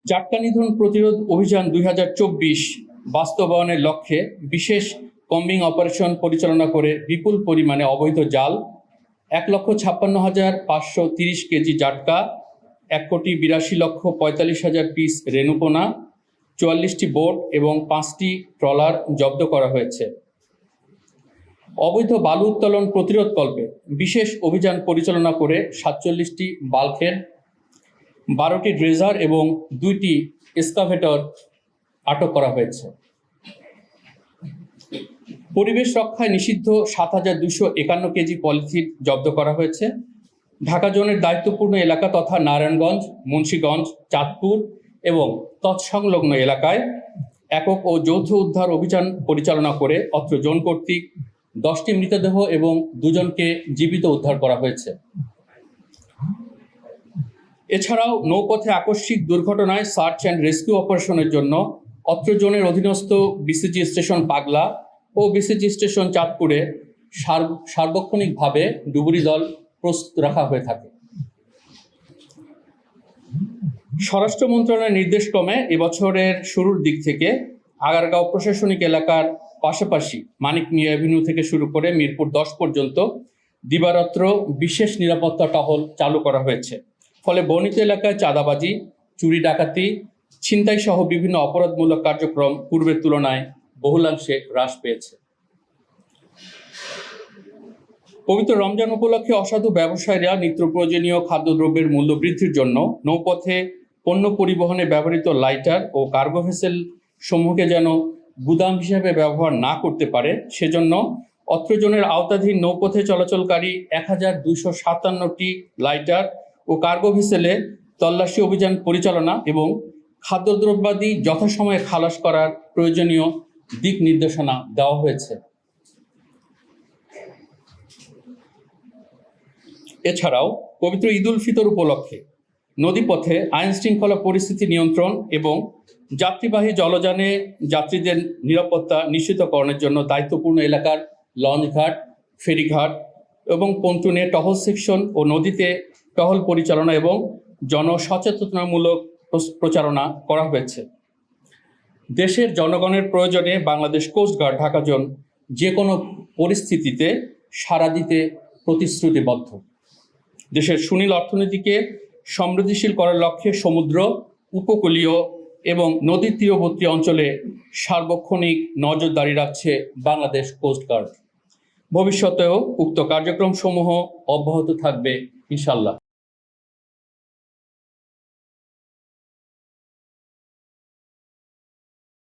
জাটকা নিধন প্রতিরোধ অভিযান ২০২৪ বাস্তবায়নের লক্ষ্যে বিশেষ কম্বিং অপারেশন পরিচালনা করে বিপুল পরিমাণে অবৈধ জাল ১,৫৬,৫৩০ কেজি জাটকা, ১,৮২,৪৫,০০০ পিস রেণুপোনা, ৪৪টি বোট এবং ৫টি ট্রলার জব্দ করা হয়েছে। অবৈধ বালু উত্তোলন প্রতিরোধকল্পে বিশেষ অভিযান পরিচালনা করে ৪৭টি বাল্কহেড, ১২টি ড্রেজার এবং ২টি এক্সকাভেটর আটক করা হয়েছে। পরিবেশ রক্ষায় নিষিদ্ধ ৭,২৫১ কেজি পলিথিন জব্দ করা হয়েছে। ঢাকা জোনের দায়িত্বপূর্ণ এলাকা তথা নারায়ণগঞ্জ, মুন্সিগঞ্জ, চাঁদপুর এবং তৎসংলগ্ন এলাকায় একক ও যৌথ উদ্ধার অভিযান পরিচালনা করে অত্র জোন কর্তৃক ১০টি মৃতদেহ এবং ২জনকে জীবিত উদ্ধার করা হয়েছে। এছাড়াও নৌপথে আকস্মিক দুর্ঘটনায় সার্চ অ্যান্ড রেস্কিউ অপারেশনের জন্য অত্র জোনের অধীনস্থ বিসিজি স্টেশন পাগলা ও বিসিজি স্টেশন চাঁদপুরে সার্বক্ষণিকভাবে ডুবুরি দল প্রস্তুত রাখা হয়ে থাকে। স্বরাষ্ট্র মন্ত্রণালয়ের নির্দেশক্রমে এবছরের শুরুর দিক থেকে আগারগাঁও প্রশাসনিক এলাকার পাশাপাশি মানিক মিয়া এভিনিউ থেকে শুরু করে মিরপুর ১০ পর্যন্ত দিবারাত্র বিশেষ নিরাপত্তা টহল চালু করা হয়েছে। ফলে বর্ণিত এলাকায় চাঁদাবাজি, চুরি ডাকাতি, ছিনতাই সহ বিভিন্ন অপরাধমূলক কার্যক্রম পূর্বের তুলনায় বহুলাংশে হ্রাস পেয়েছে। পবিত্র রমজান উপলক্ষে অসাধু ব্যবসায়ীরা নিত্য প্রয়োজনীয় খাদ্যদ্রব্যের মূল্য বৃদ্ধির জন্য নৌপথে পণ্য পরিবহনে ব্যবহৃত লাইটার ও কার্গো ভেসেল সমূহকে যেন গুদাম হিসেবে ব্যবহার না করতে পারে সেজন্য অত্র জোনের আওতাধীন নৌপথে চলাচলকারী ১,২৫৭টি লাইটার ও কার্গো ভেসেলে তল্লাশি অভিযান পরিচালনা এবং খাদ্যদ্রব্যাদি যথাসময়ে খালাস করার প্রয়োজনীয় দিক নির্দেশনা দেওয়া হয়েছে। এছাড়াও পবিত্র ঈদ উল ফিতর উপলক্ষে নদীপথে আইন শৃঙ্খলা পরিস্থিতি নিয়ন্ত্রণ এবং যাত্রীবাহী জলযানে যাত্রীদের নিরাপত্তা নিশ্চিতকরণের জন্য দায়িত্বপূর্ণ এলাকার লঞ্চঘাট, ফেরিঘাট এবং পন্টুনে টহল সেকশন ও নদীতে টহল পরিচালনা এবং জনসচেতনতামূলক প্রচারণা করা হয়েছে। দেশের জনগণের প্রয়োজনে বাংলাদেশ কোস্টগার্ড ঢাকা জোন যে কোনো পরিস্থিতিতে সাড়া দিতে প্রতিশ্রুতিবদ্ধ। দেশের সুনীল অর্থনীতিকে সমৃদ্ধিশীল করার লক্ষ্যে সমুদ্র, উপকূলীয় এবং নদীর তীরবর্তী অঞ্চলে সার্বক্ষণিক নজরদারি রাখছে বাংলাদেশ কোস্টগার্ড। ভবিষ্যতেও উক্ত কার্যক্রমসমূহ অব্যাহত থাকবে ইনশাআল্লাহ।